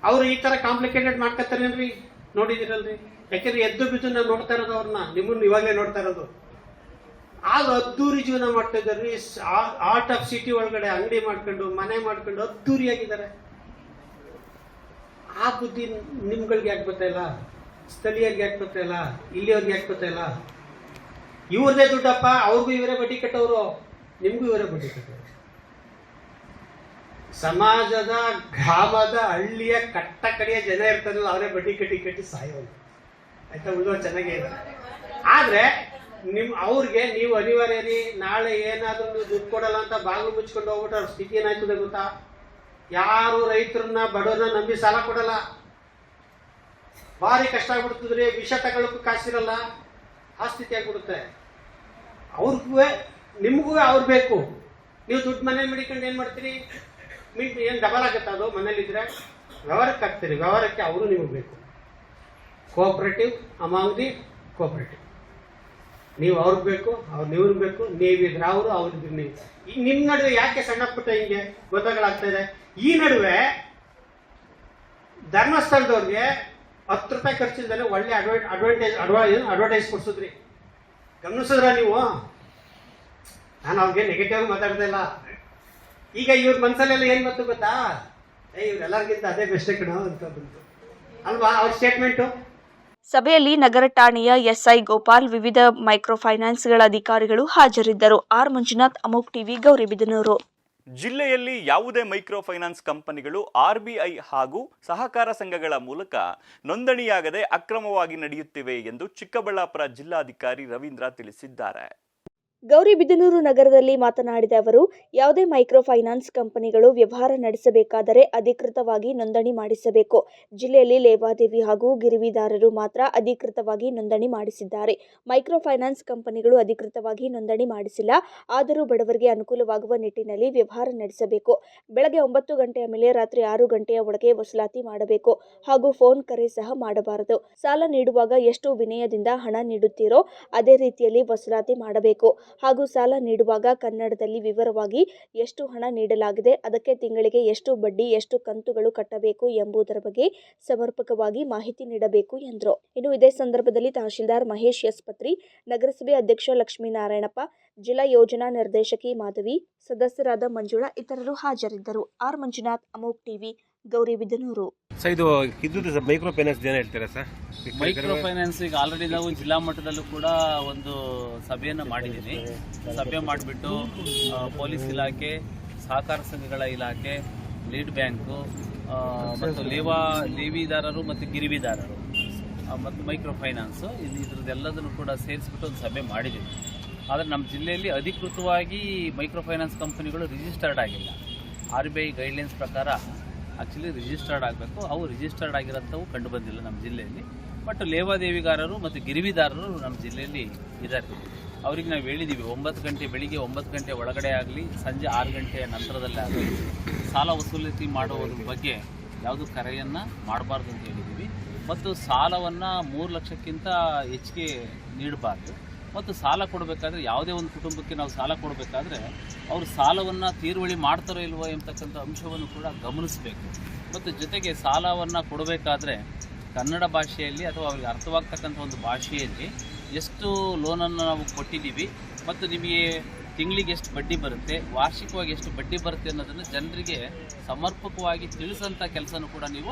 ಅವ್ರು ಈ ತರ ಕಾಂಪ್ಲಿಕೇಟೆಡ್ ಮಾಡ್ಕೊತಾರೇನ್ರಿ? ನೋಡಿದಿರಲ್ರಿ? ಯಾಕೆಂದ್ರೆ ಎದ್ದು ಬಿದ್ದು ನಾವು ನೋಡ್ತಾ ಇರೋದು ಅವ್ರನ್ನ, ನಿಮ್ಮನ್ನ ಇವಾಗಲೇ ನೋಡ್ತಾ ಇರೋದು. ಆಗ ಅದ್ದೂರಿ ಜೀವನ ಮಾಡ್ತಾ ಇದ್ದಾರೆ. ಆರ್ಟ್ ಆಫ್ ಸಿಟಿ ಒಳಗಡೆ ಅಂಗಡಿ ಮಾಡ್ಕೊಂಡು ಮನೆ ಮಾಡ್ಕೊಂಡು ಅದ್ದೂರಿಯಾಗಿದ್ದಾರೆ. ಆ ಬುದ್ಧಿ ನಿಮ್ಗಳಿಗೆ ಯಾಕೆ ಬರ್ತಾ ಇಲ್ಲ? ಸ್ಥಳೀಯರಿಗೆ ಯಾಕೆ ಬರ್ತಾ ಇಲ್ಲ? ಇಲ್ಲಿಯವ್ರಿಗೆ ಯಾಕೆ ಬರ್ತಾ ಇಲ್ಲ? ಇವ್ರದೇ ದುಡ್ಡಪ್ಪ, ಅವ್ರಿಗೂ ಇವರೇ ಬಡ್ಡಿ ಕಟ್ಟೋರು, ನಿಮ್ಗೂ ಇವರೇ ಬಡ್ಡಿ ಕಟ್ಟೋರು. ಸಮಾಜದ ಗ್ರಾಮದ ಹಳ್ಳಿಯ ಕಟ್ಟ ಕಡೆಯ ಜನ ಇರ್ತಾರಲ್ಲ, ಅವರೇ ಬಡ್ಡಿ ಕಟ್ಟಿ ಸಾಯೋದು. ಆಯ್ತಾ? ಉಳಿದವ್ರು ಚೆನ್ನಾಗೇ ಇದ್ದಾರೆ. ಆದ್ರೆ ಅವ್ರಿಗೆ ನೀವು ಅನಿವಾರ್ಯ ರೀ, ನಾಳೆ ಏನಾದ್ರೂ ನೀವು ದುಡ್ಡು ಕೊಡಲ್ಲ ಅಂತ ಬಾಗಿಲು ಮುಚ್ಕೊಂಡು ಹೋಗ್ಬಿಟ್ರೆ ಅವ್ರ ಸ್ಥಿತಿ ಏನಾಯ್ತದೆ ಗೊತ್ತಾ? ಯಾರು ರೈತರನ್ನ ಬಡವರನ್ನ ನಂಬಿ ಸಾಲ ಕೊಡಲ್ಲ. ಭಾರಿ ಕಷ್ಟ ಆಗ್ಬಿಡ್ತದ್ರಿ. ವಿಷ ತಗೊಳ್ಳಕ್ಕೂ ಕಾಸಿರಲ್ಲ, ಆ ಸ್ಥಿತಿ ಆಗ್ಬಿಡುತ್ತೆ. ಅವ್ರಿಗೂ ನಿಮ್ಗೂ ಅವ್ರು ಬೇಕು. ನೀವು ದುಡ್ಡು ಮನೇಲಿ ಮಡಿಕೊಂಡು ಏನ್ ಮಾಡ್ತೀರಿ? ಏನ್ ಡಬಲ್ ಆಗುತ್ತೆ ಅದು? ಮನೇಲಿದ್ರೆ ವ್ಯವಹಾರಕ್ಕೆ ಹಾಕ್ತೀರಿ, ವ್ಯವಹಾರಕ್ಕೆ ಅವರು ನಿಮಗೆ ಬೇಕು. Cooperative among the cooperative. ನೀವು ಅವ್ರಿಗೆ ಬೇಕು, ಅವ್ರು ನೀವ್ರಿಗೆ ಬೇಕು, ನೀವಿದ್ರೆ ಅವರು, ಅವ್ರಿದ್ರೆ ನೀವು. ಈ ನಿಮ್ ನಡುವೆ ಯಾಕೆ ಸಣ್ಣ ಪುಟ್ಟ ಹಿಂಗೆ ಗೊಂದಲಗಳಾಗ್ತಾ ಇದೆ? ಈ ನಡುವೆ ಧರ್ಮಸ್ಥಳದವ್ರಿಗೆ 10 ರೂಪಾಯಿ ಖರ್ಚಿಲ್ದಾನೆ ಒಳ್ಳೆ ಅಡ್ವರ್ಟೈಸ್ ಕೊಡ್ಸಿದ್ರಿ. ಗಮನಿಸಿದ್ರ ನೀವು? ನಾನು ಅವ್ರಿಗೆ ನೆಗೆಟಿವ್ ಮಾತಾಡ್ತಾ ಇಲ್ಲ. ಈಗ ಇವ್ರ ಮನ್ಸಲ್ಲೆಲ್ಲ ಏನ್ ಬಂತು ಗೊತ್ತಾ? ಇವ್ರೆಲ್ಲರಿಗಿಂತ ಅದೇ ಬೆಸ್ಟ್ ಕಣ ಅಂತ ಬಂತು ಅಲ್ವಾ ಅವ್ರ ಸ್ಟೇಟ್ಮೆಂಟು. ಸಭೆಯಲ್ಲಿ ನಗರ ಠಾಣೆಯ ಎಸ್ಐ ಗೋಪಾಲ್, ವಿವಿಧ ಮೈಕ್ರೋ ಫೈನಾನ್ಸ್ಗಳ ಅಧಿಕಾರಿಗಳು ಹಾಜರಿದ್ದರು. ಆರ್ ಮಂಜುನಾಥ್, ಅಮೋಕ್ ಟಿವಿ, ಗೌರಿಬಿದನೂರು. ಜಿಲ್ಲೆಯಲ್ಲಿ ಯಾವುದೇ ಮೈಕ್ರೋ ಫೈನಾನ್ಸ್ ಕಂಪನಿಗಳು ಆರ್ಬಿಐ ಹಾಗೂ ಸಹಕಾರ ಸಂಘಗಳ ಮೂಲಕ ನೋಂದಣಿಯಾಗದೆ ಅಕ್ರಮವಾಗಿ ನಡೆಯುತ್ತಿವೆ ಎಂದು ಚಿಕ್ಕಬಳ್ಳಾಪುರ ಜಿಲ್ಲಾಧಿಕಾರಿ ರವೀಂದ್ರ ತಿಳಿಸಿದ್ದಾರೆ. ಗೌರಿಬಿದನೂರು ನಗರದಲ್ಲಿ ಮಾತನಾಡಿದ ಅವರು, ಯಾವುದೇ ಮೈಕ್ರೋ ಫೈನಾನ್ಸ್ ಕಂಪನಿಗಳು ವ್ಯವಹಾರ ನಡೆಸಬೇಕಾದರೆ ಅಧಿಕೃತವಾಗಿ ನೋಂದಣಿ ಮಾಡಿಸಬೇಕು. ಜಿಲ್ಲೆಯಲ್ಲಿ ಲೇವಾದೇವಿ ಹಾಗೂ ಗಿರಿವಿದಾರರು ಮಾತ್ರ ಅಧಿಕೃತವಾಗಿ ನೋಂದಣಿ ಮಾಡಿಸಿದ್ದಾರೆ. ಮೈಕ್ರೋ ಫೈನಾನ್ಸ್ ಕಂಪನಿಗಳು ಅಧಿಕೃತವಾಗಿ ನೋಂದಣಿ ಮಾಡಿಸಿಲ್ಲ. ಆದರೂ ಬಡವರಿಗೆ ಅನುಕೂಲವಾಗುವ ನಿಟ್ಟಿನಲ್ಲಿ ವ್ಯವಹಾರ ನಡೆಸಬೇಕು. ಬೆಳಗ್ಗೆ 9 ಗಂಟೆಯ ಮೇಲೆ ರಾತ್ರಿ 6 ಗಂಟೆಯ ಒಳಗೆ ವಸೂಲಾತಿ ಮಾಡಬೇಕು ಹಾಗೂ ಫೋನ್ ಕರೆ ಸಹ ಮಾಡಬಾರದು. ಸಾಲ ನೀಡುವಾಗ ಎಷ್ಟು ವಿನಯದಿಂದ ಹಣ ನೀಡುತ್ತೀರೋ ಅದೇ ರೀತಿಯಲ್ಲಿ ವಸೂಲಾತಿ ಮಾಡಬೇಕು ಹಾಗೂ ಸಾಲ ನೀಡುವಾಗ ಕನ್ನಡದಲ್ಲಿ ವಿವರವಾಗಿ ಎಷ್ಟು ಹಣ ನೀಡಲಾಗಿದೆ, ಅದಕ್ಕೆ ತಿಂಗಳಿಗೆ ಎಷ್ಟು ಬಡ್ಡಿ, ಎಷ್ಟು ಕಂತುಗಳು ಕಟ್ಟಬೇಕು ಎಂಬುದರ ಬಗ್ಗೆ ಸಮರ್ಪಕವಾಗಿ ಮಾಹಿತಿ ನೀಡಬೇಕು ಎಂದರು. ಇನ್ನು ಇದೇ ಸಂದರ್ಭದಲ್ಲಿ ತಹಶೀಲ್ದಾರ್ ಮಹೇಶ್ ಎಸ್ ಪತ್ರಿ, ನಗರಸಭೆ ಅಧ್ಯಕ್ಷ ಲಕ್ಷ್ಮೀನಾರಾಯಣಪ್ಪ, ಜಿಲ್ಲಾ ಯೋಜನಾ ನಿರ್ದೇಶಕಿ ಮಾಧವಿ, ಸದಸ್ಯರಾದ ಮಂಜುಳಾ ಇತರರು ಹಾಜರಿದ್ದರು. ಆರ್ ಮಂಜುನಾಥ್, ಅಮೋಕ್ ಟಿವಿ, ಗೌರಿಬಿದನೂರು. ಸರ್, ಇದು ಮೈಕ್ರೋ ಫೈನಾನ್ಸ್ ಏನು ಹೇಳ್ತೀರಾ ಸರ್? ಮೈಕ್ರೋ ಫೈನಾನ್ಸ್ ಈಗ ಆಲ್ರೆಡಿ ನಾವು ಜಿಲ್ಲಾ ಮಟ್ಟದಲ್ಲೂ ಕೂಡ ಒಂದು ಸಭೆಯನ್ನು ಮಾಡಿದ್ದೀನಿ. ಸಭೆ ಮಾಡಿಬಿಟ್ಟು ಪೊಲೀಸ್ ಇಲಾಖೆ, ಸಹಕಾರ ಸಂಘಗಳ ಇಲಾಖೆ, ಲೀಡ್ ಬ್ಯಾಂಕು ಮತ್ತು ಲೇವಿದಾರರು ಮತ್ತು ಗಿರಿವಿದಾರರು ಮತ್ತು ಮೈಕ್ರೋ ಫೈನಾನ್ಸು ಇದ್ರದ್ದೆಲ್ಲದನ್ನು ಕೂಡ ಸೇರಿಸ್ಬಿಟ್ಟು ಒಂದು ಸಭೆ ಮಾಡಿದ್ದೀವಿ. ಆದರೆ ನಮ್ಮ ಜಿಲ್ಲೆಯಲ್ಲಿ ಅಧಿಕೃತವಾಗಿ ಮೈಕ್ರೋ ಫೈನಾನ್ಸ್ ಕಂಪನಿಗಳು ರಿಜಿಸ್ಟರ್ಡ್ ಆಗಿಲ್ಲ. RBI ಗೈಡ್ಲೈನ್ಸ್ ಪ್ರಕಾರ ಆ್ಯಕ್ಚುಲಿ ರಿಜಿಸ್ಟರ್ಡ್ ಆಗಬೇಕು. ಅವು ರಿಜಿಸ್ಟರ್ಡ್ ಆಗಿರೋಂಥವು ಕಂಡು ಬಂದಿಲ್ಲ ನಮ್ಮ ಜಿಲ್ಲೆಯಲ್ಲಿ. ಬಟ್ ಲೇವಾದೇವಿಗಾರರು ಮತ್ತು ಗಿರಿವಿದಾರರು ನಮ್ಮ ಜಿಲ್ಲೆಯಲ್ಲಿ ಇದ್ದಾರೆ. ಅವ್ರಿಗೆ ನಾವು ಹೇಳಿದ್ದೀವಿ, 9 ಗಂಟೆ ಬೆಳಿಗ್ಗೆ 9 ಗಂಟೆ ಒಳಗಡೆ ಆಗಲಿ, ಸಂಜೆ 6 ಗಂಟೆಯ ನಂತರದಲ್ಲೇ ಆಗಲಿ ಸಾಲ ವಸೂಲಾತಿ ಮಾಡುವುದ್ರ ಬಗ್ಗೆ ಯಾವುದೂ ಕರೆಯನ್ನು ಮಾಡಬಾರ್ದು ಅಂತ ಹೇಳಿದ್ದೀವಿ. ಮತ್ತು ಸಾಲವನ್ನು 3 ಲಕ್ಷಕ್ಕಿಂತ ಹೆಚ್ಚಿಗೆ ನೀಡಬಾರ್ದು. ಮತ್ತು ಸಾಲ ಕೊಡಬೇಕಾದ್ರೆ ಯಾವುದೇ ಒಂದು ಕುಟುಂಬಕ್ಕೆ ನಾವು ಸಾಲ ಕೊಡಬೇಕಾದ್ರೆ ಅವರು ಸಾಲವನ್ನು ತೀರುವಳಿ ಮಾಡ್ತಾರೋ ಇಲ್ವೋ ಎಂಬತಕ್ಕಂಥ ಅಂಶವನ್ನು ಕೂಡ ಗಮನಿಸಬೇಕು. ಮತ್ತು ಜೊತೆಗೆ ಸಾಲವನ್ನು ಕೊಡಬೇಕಾದ್ರೆ ಕನ್ನಡ ಭಾಷೆಯಲ್ಲಿ ಅಥವಾ ಅವರಿಗೆ ಅರ್ಥವಾಗ್ತಕ್ಕಂಥ ಒಂದು ಭಾಷೆಯಲ್ಲಿ ಎಷ್ಟು ಲೋನನ್ನು ನಾವು ಕೊಟ್ಟಿದ್ದೀವಿ ಮತ್ತು ನಿಮಗೆ ತಿಂಗಳಿಗೆ ಎಷ್ಟು ಬಡ್ಡಿ ಬರುತ್ತೆ, ವಾರ್ಷಿಕವಾಗಿ ಎಷ್ಟು ಬಡ್ಡಿ ಬರುತ್ತೆ ಅನ್ನೋದನ್ನು ಜನರಿಗೆ ಸಮರ್ಪಕವಾಗಿ ತಿಳಿಸೋಂಥ ಕೆಲಸನೂ ಕೂಡ ನೀವು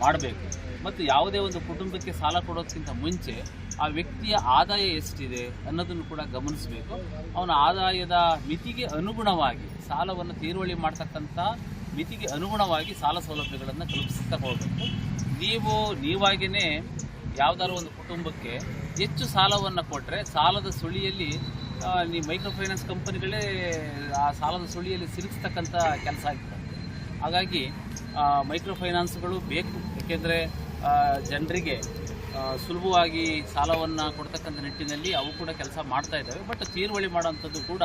ಮಾಡಬೇಕು. ಮತ್ತು ಯಾವುದೇ ಒಂದು ಕುಟುಂಬಕ್ಕೆ ಸಾಲ ಕೊಡೋದಕ್ಕಿಂತ ಮುಂಚೆ ಆ ವ್ಯಕ್ತಿಯ ಆದಾಯ ಎಷ್ಟಿದೆ ಅನ್ನೋದನ್ನು ಕೂಡ ಗಮನಿಸಬೇಕು. ಅವನ ಆದಾಯದ ಮಿತಿಗೆ ಅನುಗುಣವಾಗಿ ಸಾಲವನ್ನು ತೀರುವಳಿ ಮಾಡ್ತಕ್ಕಂಥ ಮಿತಿಗೆ ಅನುಗುಣವಾಗಿ ಸಾಲ ಸೌಲಭ್ಯಗಳನ್ನು ಕಲ್ಪಿಸ್ತಾ ಹೋಗಬೇಕು. ನೀವಾಗಿಯೇ ಯಾವುದಾದ್ರು ಒಂದು ಕುಟುಂಬಕ್ಕೆ ಹೆಚ್ಚು ಸಾಲವನ್ನು ಕೊಟ್ಟರೆ ಸಾಲದ ಸುಳಿಯಲ್ಲಿ ಮೈಕ್ರೋ ಫೈನಾನ್ಸ್ ಕಂಪನಿಗಳೇ ಆ ಸಾಲದ ಸುಳಿಯಲ್ಲಿ ಸಿಲುಕಿಸ್ತಕ್ಕಂಥ ಕೆಲಸ ಆಗ್ತದೆ. ಹಾಗಾಗಿ ಮೈಕ್ರೋ ಫೈನಾನ್ಸ್ಗಳು ಬೇಕು. ಏಕೆಂದರೆ ಜನರಿಗೆ ಸುಲಭವಾಗಿ ಸಾಲವನ್ನು ಕೊಡ್ತಕ್ಕಂಥ ನಿಟ್ಟಿನಲ್ಲಿ ಅವು ಕೂಡ ಕೆಲಸ ಮಾಡ್ತಾ ಇದ್ದಾವೆ. ಬಟ್ ತೀರುವಳಿ ಮಾಡೋಂಥದ್ದು ಕೂಡ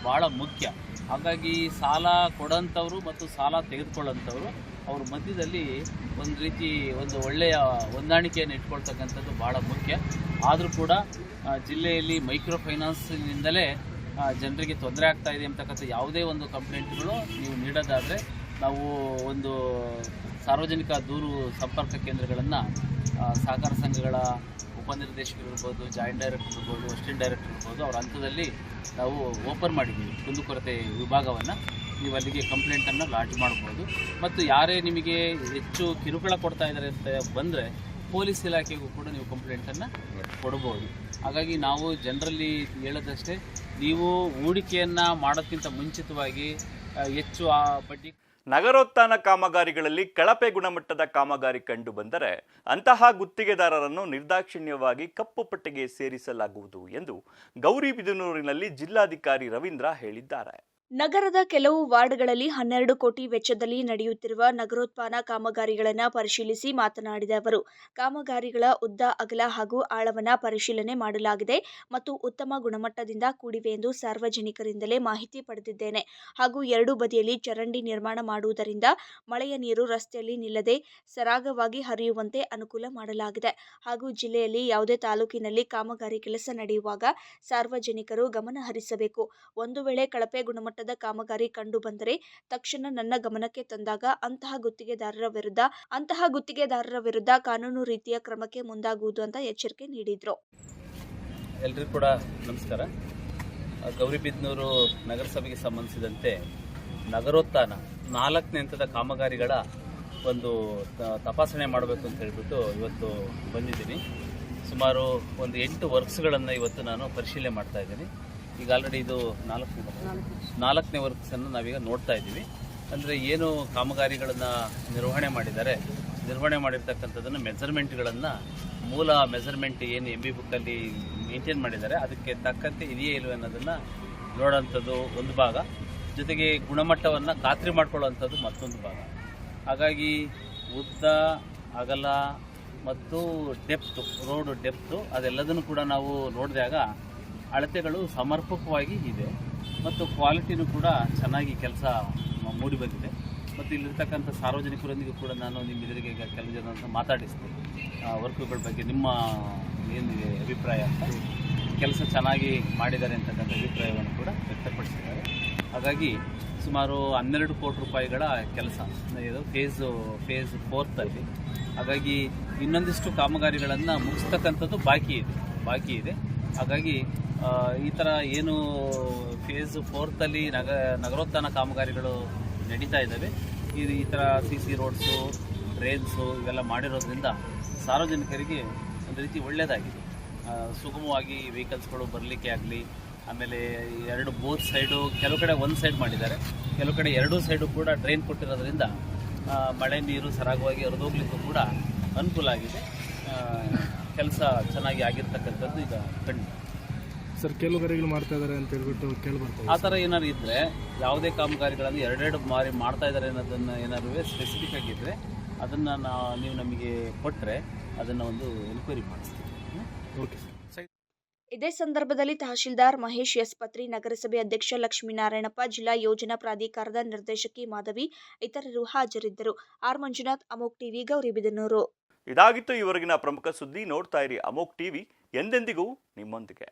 ಭಾಳ ಮುಖ್ಯ. ಹಾಗಾಗಿ ಸಾಲ ಕೊಡೋಂಥವ್ರು ಮತ್ತು ಸಾಲ ತೆಗೆದುಕೊಳ್ಳೋಂಥವ್ರು ಅವ್ರ ಮಧ್ಯದಲ್ಲಿ ಒಂದು ರೀತಿ ಒಂದು ಒಳ್ಳೆಯ ಹೊಂದಾಣಿಕೆಯನ್ನು ಇಟ್ಕೊಳ್ತಕ್ಕಂಥದ್ದು ಭಾಳ ಮುಖ್ಯ. ಆದರೂ ಕೂಡ ಜಿಲ್ಲೆಯಲ್ಲಿ ಮೈಕ್ರೋ ಫೈನಾನ್ಸ್ನಿಂದಲೇ ಜನರಿಗೆ ತೊಂದರೆ ಆಗ್ತಾ ಇದೆ ಅಂತಕ್ಕಂಥ ಯಾವುದೇ ಒಂದು ಕಂಪ್ಲೇಂಟ್ಗಳು ನೀವು ನೀಡೋದಾದರೆ ನಾವು ಒಂದು ಸಾರ್ವಜನಿಕ ದೂರು ಸಂಪರ್ಕ ಕೇಂದ್ರಗಳನ್ನು ಸಹಕಾರ ಸಂಘಗಳ ಉಪನಿರ್ದೇಶಕರು ಇರ್ಬೋದು, ಜಾಯಿಂಟ್ ಡೈರೆಕ್ಟರ್ ಇರ್ಬೋದು, ಅಸಿಸ್ಟೆಂಟ್ ಡೈರೆಕ್ಟರ್ ಇರ್ಬೋದು, ಅವ್ರ ಹಂತದಲ್ಲಿ ನಾವು ಓಪನ್ ಮಾಡಿದ್ದೀವಿ ಕುಂದುಕೊರತೆ ವಿಭಾಗವನ್ನು. ನೀವು ಅಲ್ಲಿಗೆ ಕಂಪ್ಲೇಂಟನ್ನು ಲಾಡ್ಜ್ ಮಾಡ್ಬೋದು. ಮತ್ತು ಯಾರೇ ನಿಮಗೆ ಹೆಚ್ಚು ಕಿರುಕುಳ ಕೊಡ್ತಾ ಇದ್ದಾರೆ ಅಂತ ಬಂದರೆ ಪೊಲೀಸ್ ಇಲಾಖೆಗೂ ಕೂಡ ನೀವು ಕಂಪ್ಲೇಂಟನ್ನು ಕೊಡ್ಬೋದು. ಹಾಗಾಗಿ ನಾವು ಜನರಲ್ಲಿ ಹೇಳೋದಷ್ಟೇ, ನೀವು ಹೂಡಿಕೆಯನ್ನು ಮಾಡೋದಕ್ಕಿಂತ ಮುಂಚಿತವಾಗಿ ಹೆಚ್ಚು ಆ ಬಡ್ಡಿ ನಗರೋತ್ಥಾನ ಕಾಮಗಾರಿಗಳಲ್ಲಿ ಕಳಪೆ ಗುಣಮಟ್ಟದ ಕಾಮಗಾರಿ ಕಂಡು ಬಂದರೆ ಅಂತಹ ಗುತ್ತಿಗೆದಾರರನ್ನು ನಿರ್ದಾಕ್ಷಿಣ್ಯವಾಗಿ ಕಪ್ಪು ಪಟ್ಟಿಗೆ ಸೇರಿಸಲಾಗುವುದು ಎಂದು ಗೌರಿಬಿದನೂರಿನಲ್ಲಿ ಜಿಲ್ಲಾಧಿಕಾರಿ ರವೀಂದ್ರ ಹೇಳಿದ್ದಾರೆ. ನಗರದ ಕೆಲವು ವಾರ್ಡ್ಗಳಲ್ಲಿ 12 ಕೋಟಿ ವೆಚ್ಚದಲ್ಲಿ ನಡೆಯುತ್ತಿರುವ ನಗರೋತ್ಥಾನ ಕಾಮಗಾರಿಗಳನ್ನು ಪರಿಶೀಲಿಸಿ ಮಾತನಾಡಿದ ಅವರು, ಕಾಮಗಾರಿಗಳ ಉದ್ದ, ಅಗಲ ಹಾಗೂ ಆಳವನ್ನು ಪರಿಶೀಲನೆ ಮಾಡಲಾಗಿದೆ ಮತ್ತು ಉತ್ತಮ ಗುಣಮಟ್ಟದಿಂದ ಕೂಡಿವೆ ಎಂದು ಸಾರ್ವಜನಿಕರಿಂದಲೇ ಮಾಹಿತಿ ಪಡೆದಿದ್ದೇನೆ. ಹಾಗೂ ಎರಡೂ ಬದಿಯಲ್ಲಿ ಚರಂಡಿ ನಿರ್ಮಾಣ ಮಾಡುವುದರಿಂದ ಮಳೆಯ ನೀರು ರಸ್ತೆಯಲ್ಲಿ ನಿಲ್ಲದೆ ಸರಾಗವಾಗಿ ಹರಿಯುವಂತೆ ಅನುಕೂಲ ಮಾಡಲಾಗಿದೆ. ಹಾಗೂ ಜಿಲ್ಲೆಯಲ್ಲಿ ಯಾವುದೇ ತಾಲೂಕಿನಲ್ಲಿ ಕಾಮಗಾರಿ ಕೆಲಸ ನಡೆಯುವಾಗ ಸಾರ್ವಜನಿಕರು ಗಮನ ಹರಿಸಬೇಕು. ಒಂದು ವೇಳೆ ಕಳಪೆ ಗುಣಮಟ್ಟದ ಕಾಮಗಾರಿ ಕಂಡು ಬಂದರೆ ತಕ್ಷಣ ನನ್ನ ಗಮನಕ್ಕೆ ತಂದಾಗ ಅಂತಹ ಗುತ್ತಿಗೆದಾರರ ವಿರುದ್ಧ ಕಾನೂನು ರೀತಿಯ ಕ್ರಮಕ್ಕೆ ಮುಂದಾಗುವುದು ಅಂತ ಎಚ್ಚರಿಕೆ ನೀಡಿದ್ರು. ಎಲ್ಲರಿಗೂ ಕೂಡ ನಮಸ್ಕಾರ. ಗೌರಿಬಿದನೂರು ನಗರಸಭೆಗೆ ಸಂಬಂಧಿಸಿದಂತೆ ನಗರೋತ್ಥಾನ 4ನೇ ಹಂತದ ಕಾಮಗಾರಿಗಳ ಒಂದು ತಪಾಸಣೆ ಮಾಡಬೇಕು ಅಂತ ಹೇಳಿಬಿಟ್ಟು ಇವತ್ತು ಬಂದಿದ್ದೀನಿ. ಸುಮಾರು ಒಂದು 8 ವರ್ಕ್ಸ್ಗಳನ್ನು ಇವತ್ತು ನಾನು ಪರಿಶೀಲನೆ ಮಾಡ್ತಾ ಇದ್ದೀನಿ. ಈಗ ಆಲ್ರೆಡಿ ಇದು 4ನೇ ವರ್ಕ್ಸನ್ನು ನಾವೀಗ ನೋಡ್ತಾ ಇದ್ದೀವಿ. ಅಂದರೆ ಏನು ಕಾಮಗಾರಿಗಳನ್ನು ನಿರ್ವಹಣೆ ಮಾಡಿರ್ತಕ್ಕಂಥದ್ದನ್ನು ಮೆಜರ್ಮೆಂಟ್ಗಳನ್ನು, ಮೂಲ ಮೆಜರ್ಮೆಂಟ್ ಏನು MB ಬುಕ್ಕಲ್ಲಿ ಮೇಂಟೈನ್ ಮಾಡಿದ್ದಾರೆ ಅದಕ್ಕೆ ತಕ್ಕಂತೆ ಇದೆಯೇ ಇಲ್ಲವೇ ಅನ್ನೋದನ್ನು ನೋಡೋಂಥದ್ದು ಒಂದು ಭಾಗ. ಜೊತೆಗೆ ಗುಣಮಟ್ಟವನ್ನು ಖಾತ್ರಿ ಮಾಡ್ಕೊಳ್ಳೋವಂಥದ್ದು ಮತ್ತೊಂದು ಭಾಗ. ಹಾಗಾಗಿ ಉದ್ದ, ಅಗಲ ಮತ್ತು ರೋಡ್ ಡೆಪ್ತು ಅದೆಲ್ಲದನ್ನು ಕೂಡ ನಾವು ನೋಡಿದಾಗ ಅಳತೆಗಳು ಸಮರ್ಪಕವಾಗಿ ಇದೆ ಮತ್ತು ಕ್ವಾಲಿಟಿನೂ ಕೂಡ ಚೆನ್ನಾಗಿ ಕೆಲಸ ಮೂಡಿ ಬಂದಿದೆ. ಮತ್ತು ಇಲ್ಲಿರ್ತಕ್ಕಂಥ ಸಾರ್ವಜನಿಕರೊಂದಿಗೆ ಕೂಡ ನಾನು ನಿಮ್ಮ ಎದುರಿಗೆ ಈಗ ಕೆಲವು ಜನ ಮಾತಾಡಿಸ್ತೀನಿ ವರ್ಕ್ಗಳ ಬಗ್ಗೆ ನಿಮ್ಮ ಏನಿದೆ ಅಭಿಪ್ರಾಯ ಅಂತ. ಕೆಲಸ ಚೆನ್ನಾಗಿ ಮಾಡಿದ್ದಾರೆ ಅಂತಕ್ಕಂಥ ಅಭಿಪ್ರಾಯವನ್ನು ಕೂಡ ವ್ಯಕ್ತಪಡಿಸಿದ್ದಾರೆ. ಹಾಗಾಗಿ ಸುಮಾರು 12 ಕೋಟಿ ರೂಪಾಯಿಗಳ ಕೆಲಸ ಇದು ಫೇಸ್ 4ರಲ್ಲಿ. ಹಾಗಾಗಿ ಇನ್ನೊಂದಿಷ್ಟು ಕಾಮಗಾರಿಗಳನ್ನು ಮುಗಿಸ್ತಕ್ಕಂಥದ್ದು ಬಾಕಿ ಇದೆ. ಹಾಗಾಗಿ ಈ ಥರ ಏನು ಫೇಸ್ 4ರಲ್ಲಿ ನಗರೋತ್ಥಾನ ಕಾಮಗಾರಿಗಳು ನಡೀತಾ ಇದ್ದಾವೆ. ಈ ಥರ CC ರೋಡ್ಸು, ಡ್ರೈನ್ಸು ಇವೆಲ್ಲ ಮಾಡಿರೋದ್ರಿಂದ ಸಾರ್ವಜನಿಕರಿಗೆ ಒಂದು ರೀತಿ ಒಳ್ಳೆಯದಾಗಿದೆ. ಸುಗಮವಾಗಿ ವೆಹಿಕಲ್ಸ್ಗಳು ಬರಲಿಕ್ಕೆ ಆಗಲಿ. ಆಮೇಲೆ 2 ಬೋತ್ ಸೈಡು, ಕೆಲವು ಕಡೆ ಒಂದು ಸೈಡ್ ಮಾಡಿದ್ದಾರೆ, ಕೆಲವು ಕಡೆ 2 ಸೈಡು ಕೂಡ ಡ್ರೈನ್ ಕೊಟ್ಟಿರೋದ್ರಿಂದ ಮಳೆ ನೀರು ಸರಾಗವಾಗಿ ಹರಿದೋಗ್ಲಿಕ್ಕೂ ಕೂಡ ಅನುಕೂಲ ಆಗಿದೆ. ಕೆಲಸ ಚೆನ್ನಾಗಿ ಆಗಿರ್ತಕ್ಕಂಥದ್ದು ಈಗ ಖಂಡಿತ. ಸರ್, ಕೆಲವು ಗಾರಿಗಳು ಮಾಡ್ತಾ ಇದ್ದಾರೆ ಅಂತ ಹೇಳ್ಬಿಟ್ಟು ಕೇಳ್ಬರ್ತದೆ. ಆ ಥರ ಏನಾದ್ರು ಇದ್ದರೆ, ಯಾವುದೇ ಕಾಮಗಾರಿಗಳನ್ನು 2 ಬಾರಿ ಮಾಡ್ತಾ ಇದ್ದಾರೆ ಅನ್ನೋದನ್ನು ಏನಾದ್ರು ಸ್ಪೆಸಿಫಿಕ್ ಆಗಿದ್ದರೆ ಅದನ್ನು ನೀವು ನಮಗೆ ಕೊಟ್ಟರೆ ಅದನ್ನು ಒಂದು ಎನ್ಕ್ವೈರಿ ಮಾಡಿಸ್ತೀವಿ. Okay sir. ಇದೇ ಸಂದರ್ಭದಲ್ಲಿ ತಹಶೀಲ್ದಾರ್ ಮಹೇಶ್ ಎಸ್ ಪತ್ರಿ, ನಗರಸಭೆ ಅಧ್ಯಕ್ಷ ಲಕ್ಷ್ಮೀನಾರಾಯಣಪ್ಪ, ಜಿಲ್ಲಾ ಯೋಜನಾ ಪ್ರಾಧಿಕಾರದ ನಿರ್ದೇಶಕಿ ಮಾಧವಿ ಇತರರು ಹಾಜರಿದ್ದರು. ಆರ್ ಮಂಜುನಾಥ್, ಅಮೋಕ್ ಟಿವಿ, ಗೌರಿಬಿದನೂರು. ಇದಾಗಿತ್ತು ಇವರೆಗಿನ ಪ್ರಮುಖ ಸುದ್ದಿ. ನೋಡ್ತಾ ಇರಿ ಅಮೋಕ್ ಟಿವಿ, ಎಂದೆಂದಿಗೂ ನಿಮ್ಮೊಂದಿಗೆ.